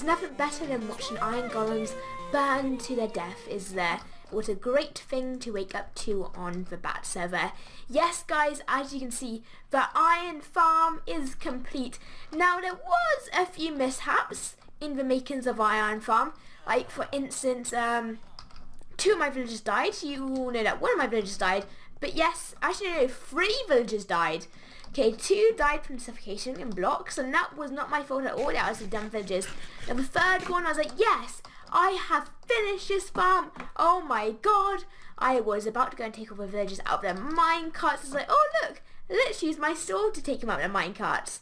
there's nothing better than watching iron golems burn to their death, is there? What a great thing to wake up to on the Bat server. Yes guys, as you can see, the iron farm is complete. Now there was a few mishaps in the makings of our iron farm. Like for instance, 2 of my villagers died. You all know that 1 of my villagers died. But yes, actually no, 3 villagers died. Okay, 2 died from suffocation in blocks, and that was not my fault at all. That was the dumb villagers. And the 3rd one, I was like, yes, I have finished this farm. Oh my god. I was about to go and take all the villagers out of their minecarts. I was like, oh look, let's use my sword to take them out of their minecarts.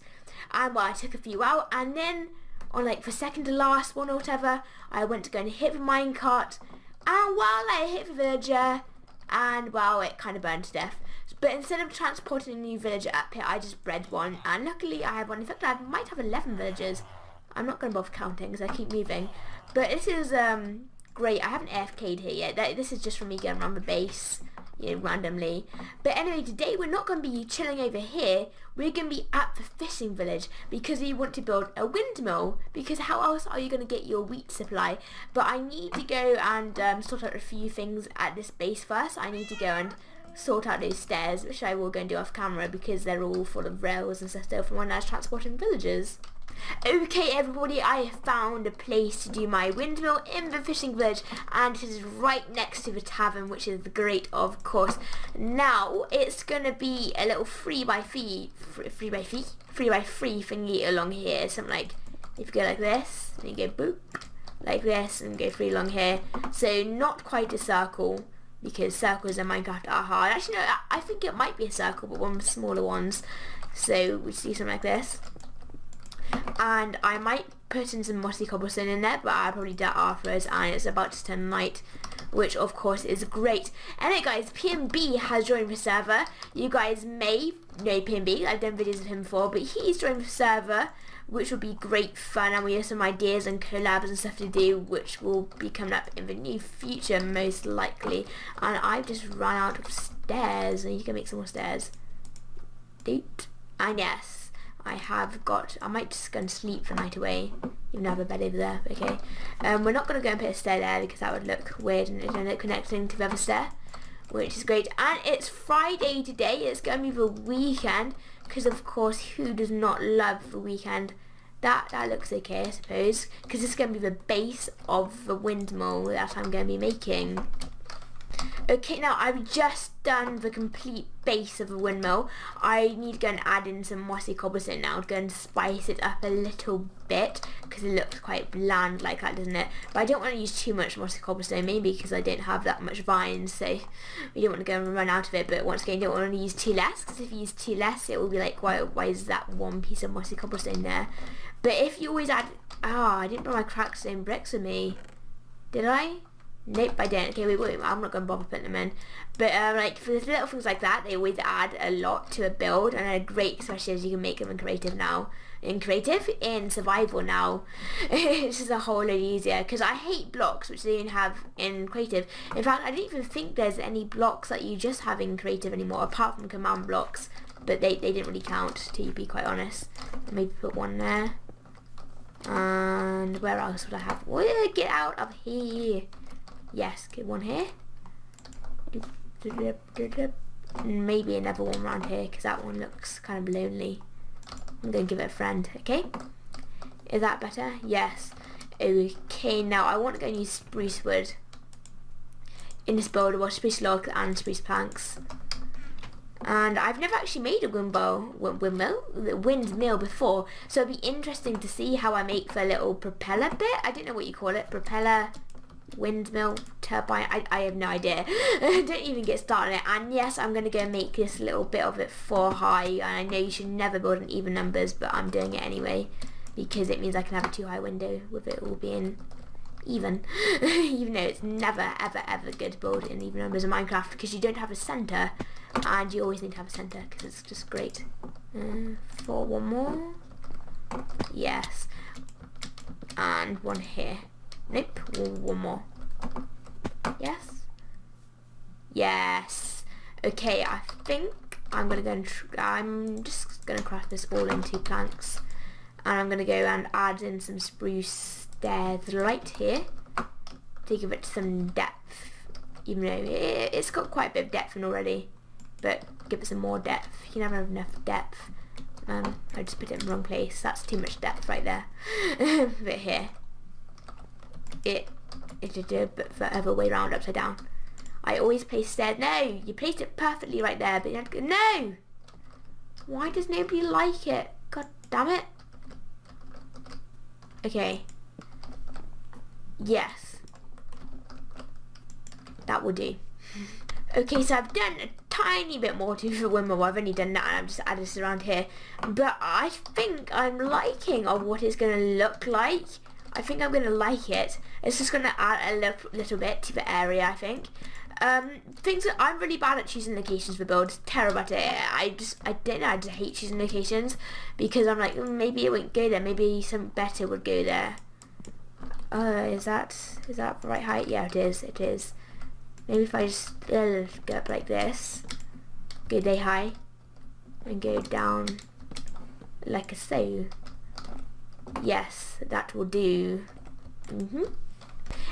And well, I took a few out, and then on like the 2nd to last one or whatever, I went to go and hit the minecart, and while I hit the villager, and well, it kind of burned to death. But instead of transporting a new villager up here, I just bred one, and luckily I had one. In fact, I might have 11 villagers. I'm not going to bother counting because I keep moving. But this is great. I haven't AFK'd here yet. This is just from me going around the base, you know, randomly. But anyway, today we're not going to be chilling over here. We're going to be at the fishing village because we want to build a windmill. Because how else are you going to get your wheat supply? But I need to go and sort out a few things at this base first. I need to go and sort out those stairs, which I will go and do off camera because they're all full of rails and stuff still from when I was transporting villagers. Okay everybody, I have found a place to do my windmill in the fishing village, and it is right next to the tavern, which is great of course. Now it's gonna be a little 3x3 thingy along here, something like, if you go like this, and you go boop, like this, and go 3 along here, so not quite a circle, because circles in Minecraft are hard. Actually no, I think it might be a circle, but one of the smaller ones, so we see something like this. And I might put in some mossy cobblestone in there, but I'll probably do that afterwards, and it's about to turn night, which of course is great. Anyway guys, PMB has joined the server. You guys may know PMB, I've done videos of him before, but he's joined the server, which will be great fun, and we have some ideas and collabs and stuff to do, which will be coming up in the near future most likely. And I've just run out of stairs, and you can make some more stairs. Doot. And yes, I might just go and sleep the night away, even though I have a bed over there, okay. We're not going to go and put a stair there because that would look weird and it would connecting to the other stair, which is great. And it's Friday today, it's going to be the weekend, because of course who does not love the weekend. That looks okay I suppose, because it's going to be the base of the windmill that I'm going to be making. Okay, now I've just done the complete base of the windmill. I need to go and add in some mossy cobblestone now to go and spice it up a little bit, because it looks quite bland like that, doesn't it? But I don't want to use too much mossy cobblestone, maybe because I don't have that much vines, so we don't want to go and run out of it. But once again, you don't want to use too less, because if you use too less, it will be like, why is that one piece of mossy cobblestone there? But if you always add, I didn't bring my cracked stone bricks with me, did I? Nope, I didn't. Okay, wait, I'm not going to bother putting them in. But like for the little things like that, they always add a lot to a build, and they're great, especially as you can make them in creative now. In survival now, it's just a whole lot easier, because I hate blocks, which they don't have in creative. In fact, I don't even think there's any blocks that you just have in creative anymore, apart from command blocks. But they didn't really count, to be quite honest. Maybe put one there. And where else would I have? Get out of here. Yes, get one here. And maybe another one around here, because that one looks kind of lonely. I'm going to give it a friend, okay? Is that better? Yes. Okay, now I want to go and use spruce wood in this build, or spruce log and spruce planks. And I've never actually made a windmill before, so it'd be interesting to see how I make the little propeller bit. I don't know what you call it, propeller, windmill, turbine, I have no idea. Don't even get started on it. And yes, I'm going to go and make this little bit of it 4 high, and I know you should never build in even numbers, but I'm doing it anyway because it means I can have a 2 high window with it all being even. Even though it's never ever good to build in even numbers in Minecraft, because you don't have a center, and you always need to have a center because it's just great. For one more, yes, and one here. Nope, one more. Yes. Yes. Okay, I think I'm gonna go and I'm just gonna craft this all into planks, and I'm gonna go and add in some spruce stairs right here to give it some depth, even though it's got quite a bit of depth in already, but give it some more depth. You never have enough depth. I just put it in the wrong place. That's too much depth right there. But here, it did a bit further way round upside down. I always place stairs. No, you placed it perfectly right there, but you had to go. No! Why does nobody like it? God damn it. Okay. Yes. That will do. Okay, so I've done a tiny bit more to the windmill. I've only done that and I've just added this around here. But I think I'm liking of what it's going to look like. I think I'm going to like it. It's just going to add a little bit to the area, I think. Things that I'm really bad at choosing locations for builds. Terrible at it. I don't know, I just hate choosing locations because I'm like, maybe it wouldn't go there. Maybe something better would go there. Is that the right height? Yeah, it is. It is. Maybe if I just go up like this, go day high, and go down like so. Yes, that will do.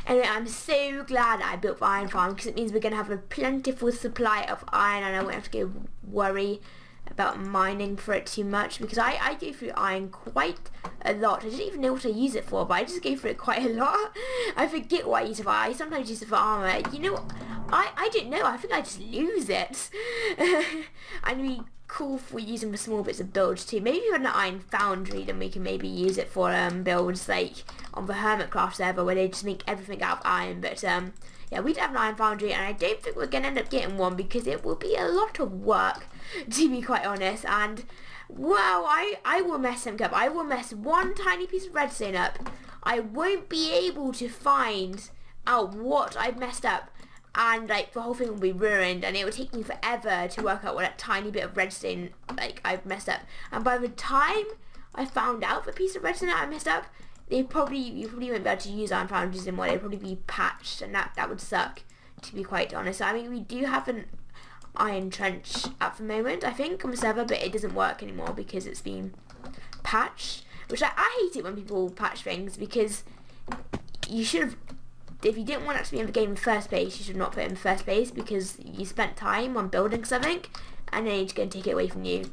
Anyway, I'm so glad I built the iron farm because it means we're going to have a plentiful supply of iron and I won't have to go worry about mining for it too much because I go through iron quite a lot. I didn't even know what I use it for, but I just go through it quite a lot. I forget what I use it for. I sometimes use it for armor. You know, I don't know. I think I just lose it. And it'd be cool for using the small bits of builds too. Maybe with an iron foundry, then we can maybe use it for builds like on the Hermitcraft server where they just make everything out of iron. But yeah, we do have an iron foundry and I don't think we're going to end up getting one because it will be a lot of work, to be quite honest. And wow, I will mess something up. I will mess one tiny piece of redstone up. I won't be able to find out what I've messed up, and like the whole thing will be ruined, and it will take me forever to work out what that tiny bit of redstone like I've messed up. And by the time I found out the piece of redstone that I messed up, you probably won't be able to use iron foundries anymore. They'd probably be patched, and that would suck, to be quite honest. I mean, we do have an iron trench at the moment, I think, on the server, but it doesn't work anymore because it's been patched, which I hate it when people patch things, because you should have, if you didn't want it to be in the game in the first place, you should not put it in the first place because you spent time on building something and then it's going to take it away from you,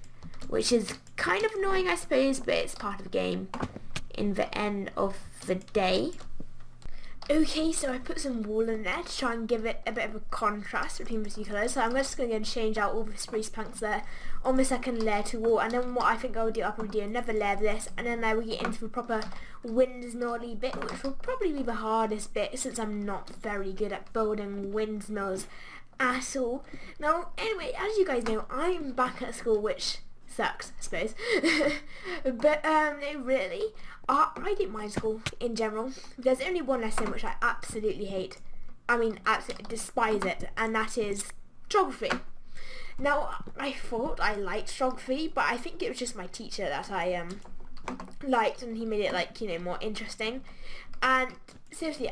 which is kind of annoying, I suppose, but it's part of the game in the end of the day. Okay, so I put some wool in there to try and give it a bit of a contrast between the two colours. So I'm just going to go and change out all the spruce planks there on the second layer to wool. And then what I think I'll do, I'll probably do another layer of this. And then I will get into the proper windmill-y bit, which will probably be the hardest bit since I'm not very good at building windmills at all. Now, anyway, as you guys know, I'm back at school, which sucks, I suppose. But no, really, I didn't mind school in general. There's only one lesson which I absolutely hate. I mean, absolutely despise it, and that is geography. Now, I thought I liked geography, but I think it was just my teacher that I liked, and he made it, like, you know, more interesting. And seriously,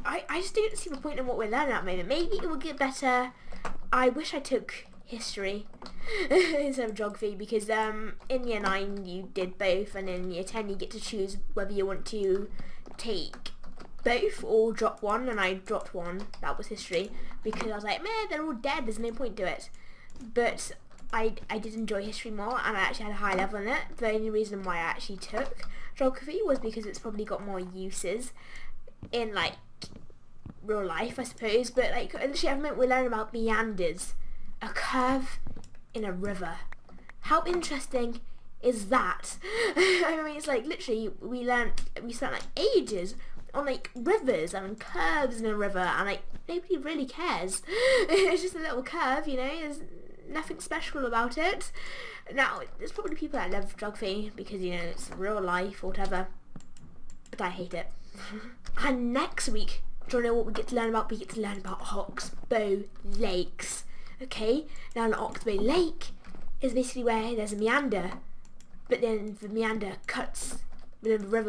I just don't see the point in what we're learning at the moment. Maybe it will get better. I wish I took history instead of geography, because in year 9 you did both, and in year 10 you get to choose whether you want to take both or drop one, and I dropped one. That was history, because I was like, man, they're all dead, there's no point to it. But I did enjoy history more, and I actually had a high level in it. The only reason why I actually took geography was because it's probably got more uses in, like, real life, I suppose. But like, literally, I meant we're learning about meanders, a curve in a river. How interesting is that? I mean, it's like, literally, we spent like ages on like rivers and curves in a river, and like nobody really cares. It's just a little curve, you know. There's nothing special about it. Now, there's probably people that love geography because, you know, it's real life or whatever, but I hate it. And next week, do you know what we get to learn about? We get to learn about Oxbow Lakes. Okay, now an Oxbow Lake is basically where there's a meander, but then the river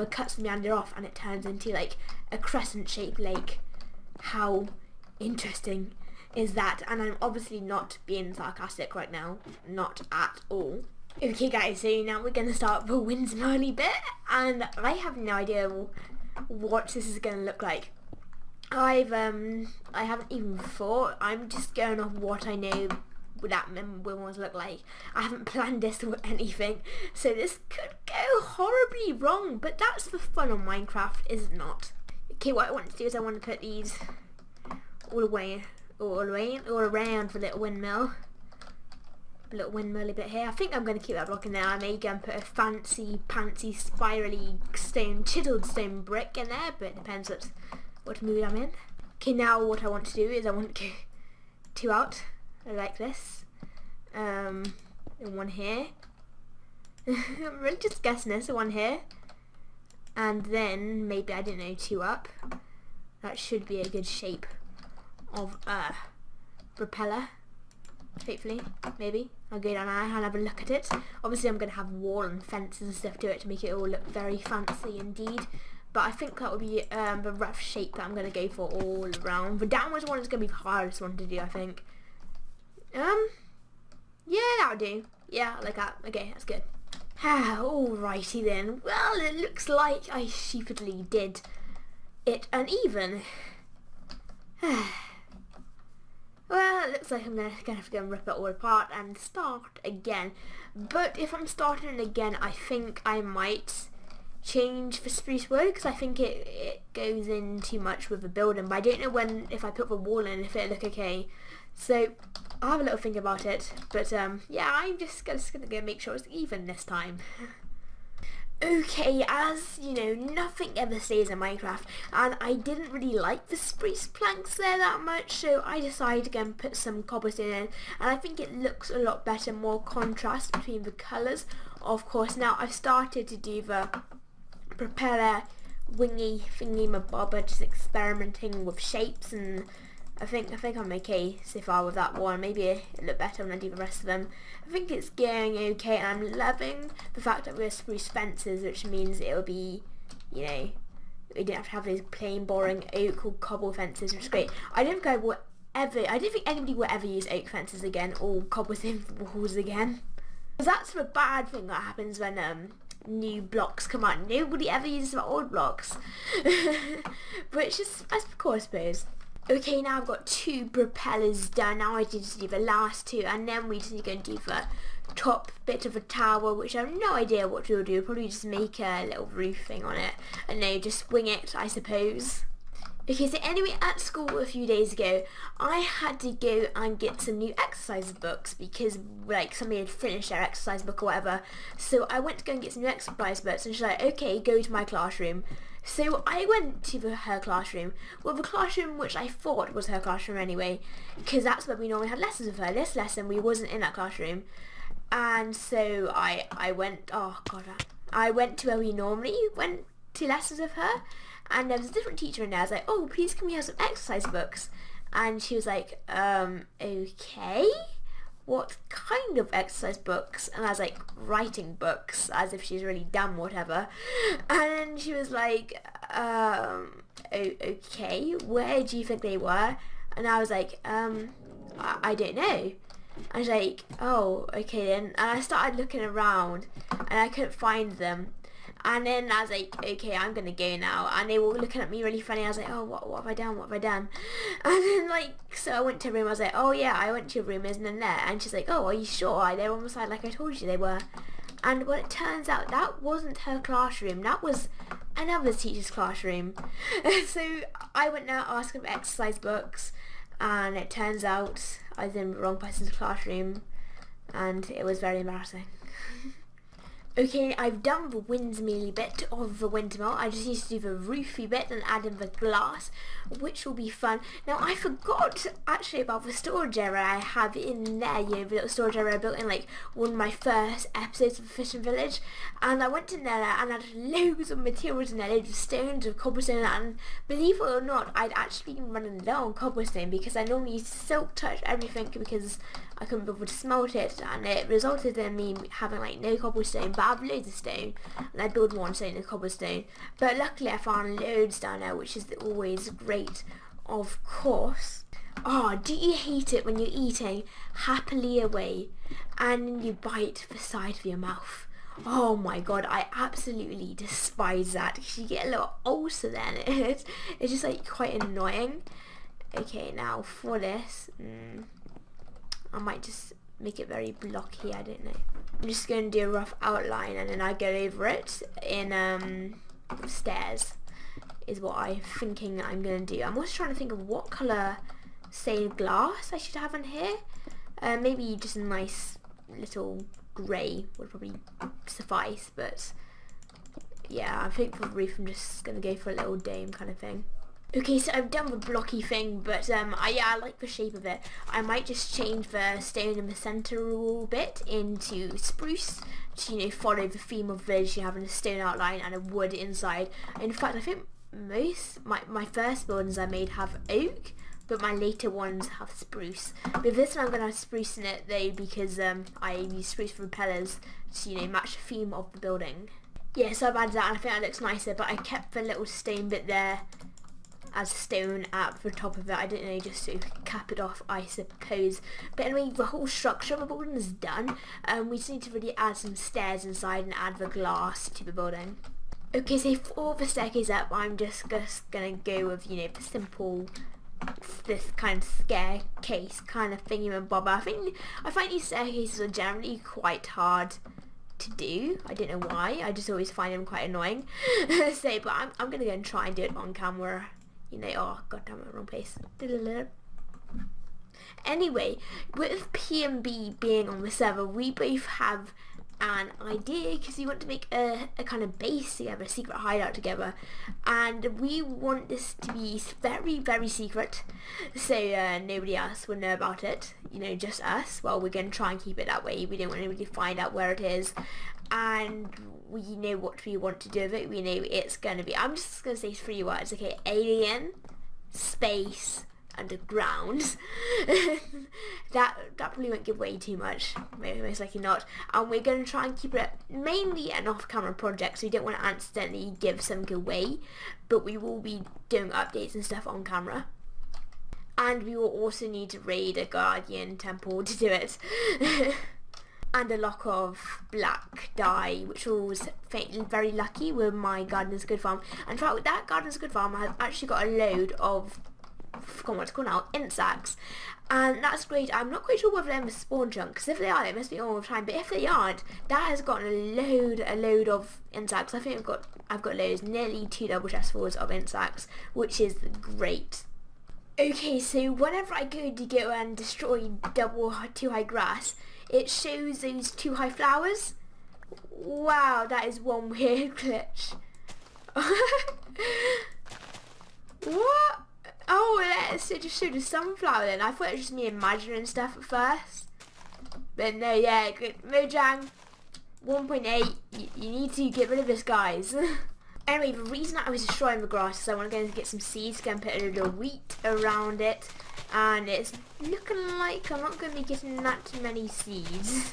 cuts the meander off, and it turns into like a crescent-shaped lake. How interesting is that? And I'm obviously not being sarcastic right now, not at all. Okay guys, so now we're going to start the windmill bit, and I have no idea what this is going to look like. I haven't even thought. I'm just going off what I know what that would look like. I haven't planned this or anything, so this could go horribly wrong, but that's the fun of Minecraft, is it not? Okay, what I want to do is I want to put these all around the little windmill. A little windmill bit here. I think I'm going to keep that block in there. I may go and put a fancy spirally chiseled stone brick in there, but it depends what mood I'm in. Okay, now what I want to do is I want to go 2 out like this, and 1 here. I'm really just guessing this, 1 here, and then maybe, I don't know, 2 up. That should be a good shape of propeller. Hopefully, maybe. I'll go down there and have a look at it. Obviously I'm going to have wall and fences and stuff to it to make it all look very fancy indeed. But I think that would be the rough shape that I'm going to go for all around. The downwards one is going to be the hardest one to do, I think. Yeah, that'll do. Yeah, I like that. Okay, that's good. Alrighty then. Well, it looks like I stupidly did it uneven. Well, it looks like I'm gonna have to go and rip it all apart and start again. But if I'm starting again, I think I might change the spruce wood, because I think it goes in too much with the building. But I don't know if I put the wall in, if it'll look okay. So I'll have a little think about it. But yeah, I'm just gonna go make sure it's even this time. Okay, as you know, nothing ever stays in Minecraft, and I didn't really like the spruce planks there that much, so I decided to go and put some cobblestone in, and I think it looks a lot better, more contrast between the colours. Of course, now I've started to do the propeller wingy thingy mabobber, just experimenting with shapes, and I think I'm okay so far with that one. Maybe it'll look better when I do the rest of them. I think it's going okay, and I'm loving the fact that we're spruce fences, which means it'll be, you know, we don't have to have those plain boring oak or cobble fences, which is great. I don't think anybody will ever use oak fences again or cobblestone walls again. That's the bad thing that happens when new blocks come out. Nobody ever uses the old blocks. Which is, of course, I suppose. Okay, now I've got 2 propellers done. Now I need to do the last 2, and then we just need to go and do the top bit of a tower, which I have no idea what we'll do. We'll probably just make a little roof thing on it, and no, just wing it, I suppose. Okay, so anyway, at school a few days ago, I had to go and get some new exercise books because, like, somebody had finished their exercise book or whatever. So I went to go and get some new exercise books, and she's like, okay, go to my classroom. So I went to her classroom, well, the classroom which I thought was her classroom anyway, because that's where we normally had lessons with her. This lesson we wasn't in that classroom, and so I went, oh god, I went to where we normally went to lessons with her, and there was a different teacher in there. I was like, oh, please can we have some exercise books? And she was like, okay, what kind of exercise books? And I was like, writing books, as if she's really dumb, whatever. And she was like, okay, where do you think they were? And I was like, I don't know. I was like, oh, okay then. And I started looking around, and I couldn't find them. And then I was like, okay, I'm gonna go now. And they were looking at me really funny. I was like, oh, what have I done? What have I done? And then, like, so I went to her room. I was like, oh yeah, I went to your room, isn't in there? And she's like, oh, are you sure? They're on the side like I told you they were. And well, it turns out that wasn't her classroom. That was another teacher's classroom. So I went there asking for exercise books, and it turns out I was in the wrong person's classroom, and it was very embarrassing. Okay, I've done the windmill bit of the windmill. I just need to do the roofy bit and add in the glass, which will be fun. Now, I forgot actually about the storage area I have in there, you know, the little storage area I built in like one of my first episodes of the Fishing Village. And I went in there and had loads of materials in there, loads of stones, of cobblestone, and believe it or not, I'd actually been running low on cobblestone because I normally silk touch everything because I couldn't be able to smelt it, and it resulted in me having like no cobblestone, but I have loads of stone, and I build more on stone than cobblestone. But luckily I found loads down there, which is always great, of course. Oh, do you hate it when you're eating happily away and you bite the side of your mouth? Oh my god, I absolutely despise that because you get a little ulcer then. It's just like quite annoying. Okay, now for this, I might just make it very blocky, I don't know. I'm just going to do a rough outline and then I go over it in stairs is what I'm thinking I'm going to do. I'm also trying to think of what colour stained glass I should have in here. Maybe just a nice little grey would probably suffice, but yeah, I think for the roof I'm just going to go for a little dome kind of thing. Okay, so I've done the blocky thing, but I like the shape of it. I might just change the stone in the centre a little bit into spruce to, you know, follow the theme of village, you having a stone outline and a wood inside. In fact, I think my first buildings I made have oak, but my later ones have spruce. With this one I'm going to have spruce in it though, because I use spruce for repellers to, you know, match the theme of the building. Yeah, so I've added that and I think that looks nicer, but I kept the little stone bit there as stone at the top of it. I don't know, just to cap it off, I suppose. But anyway, the whole structure of the building is done. We just need to really add some stairs inside and add the glass to the building. Okay, so for the staircase up, I'm just gonna go with, you know, the simple, this kind of staircase kind of thingy and bobber. I find these staircases are generally quite hard to do. I don't know why. I just always find them quite annoying. So, but I'm gonna go and try and do it on camera. You know, oh god damn it, wrong place. Anyway, with P&B being on the server, we both have an idea because we want to make a kind of base together, a secret hideout together, and we want this to be very, very secret, so nobody else will know about it, you know, just us. Well, we're going to try and keep it that way. We don't want anybody to find out where it is, and we know what we want to do with it. We know it's going to be, I'm just going to say 3 words, okay? Alien, space, underground. that probably won't give away too much, most likely not, and we're going to try and keep it mainly an off-camera project, so we don't want to accidentally give something away, but we will be doing updates and stuff on camera, and we will also need to raid a guardian temple to do it. And a lock of black dye, which was very lucky with my Gardeners Good farm. And in fact, that Gardeners Good farm has actually got a load of, I forgot what it's called now, insects, and that's great. I'm not quite sure whether they're in the spawn chunk, because if they are, they must be all the time, but if they aren't, that has got a load of insects. I think I've got loads, nearly 2 double chestfuls of insects, which is great. Okay, so whenever I go to go and destroy 2 high grass, it shows those 2 high flowers. Wow, that is one weird glitch. What? Oh, it just showed a sunflower then. I thought it was just me imagining stuff at first. But no, yeah, good. Mojang 1.8, you need to get rid of this, guys. Anyway, the reason I was destroying the grass is I want to go and get some seeds, go and put a little wheat around it. And it's looking like I'm not going to be getting that many seeds.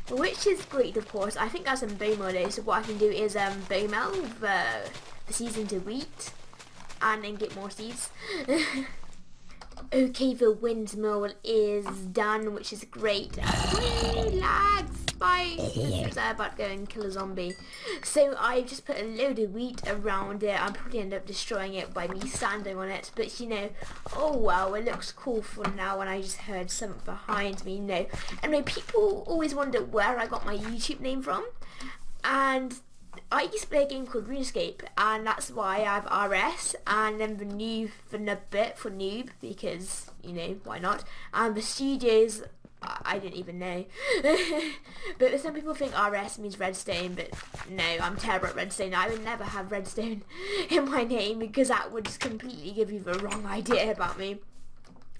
Which is great, of course. I think that's some bone meal though, so what I can do is bone meal the seeds into wheat and then get more seeds. Okay, the windmill is done, which is great. Lag, spikes! I'm about to go and kill a zombie. So I've just put a load of wheat around it. I'll probably end up destroying it by me standing on it, but you know, oh well, it looks cool for now. And I just heard something behind me, you know. Anyway, people always wonder where I got my YouTube name from, and I used to play a game called RuneScape, and that's why I have RS, and then the nub bit for noob, because, you know, why not, and the studios, I didn't even know. But some people think RS means redstone, but no, I'm terrible at redstone. I would never have redstone in my name, because that would just completely give you the wrong idea about me.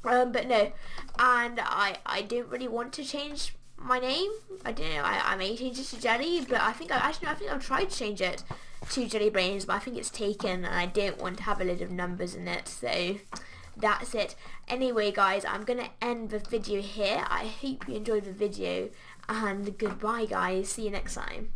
But no, and I don't really want to change my name. I don't know, I may change it to Jelly, but I think I've tried to change it to Jelly Brains, but I think it's taken, and I don't want to have a lot of numbers in it, so that's it. Anyway guys, I'm gonna end the video here. I hope you enjoyed the video, and goodbye guys, see you next time.